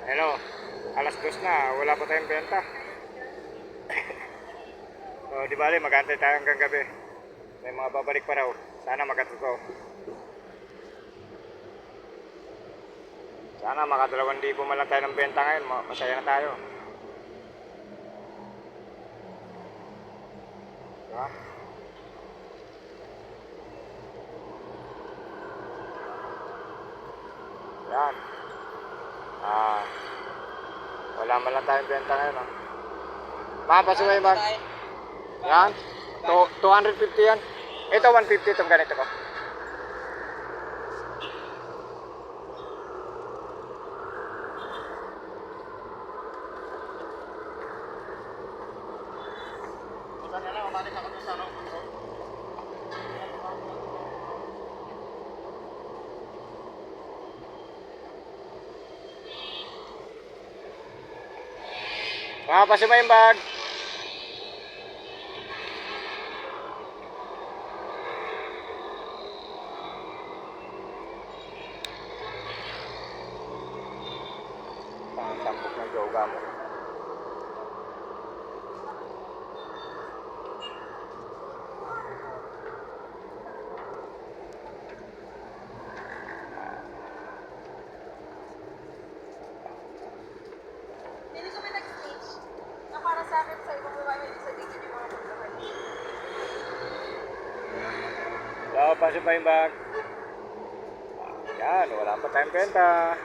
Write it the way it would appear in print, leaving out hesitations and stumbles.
Hello, alas 2 na, wala pa tayong benta. So, di bali, mag-antay tayo hanggang gabi. May mga babalik pa raw. Sana makatuto. Sana maka 2,000 man lang tayo ng benta ngayon. Masaya na tayo. Diba? Yan. Wala man lang tayong benta ngayon. Mapasuway ba? Yan. 250 yan. Ito 150 itong ganito ko. Mapasuway yung bag. Tampok ng yoga mo. Hindi ko may nag-stage na para sa akin sa ibang babae sa digit yung mga pagkakas. So, pasok pa yung bag. Yan, wala pa tayong benta.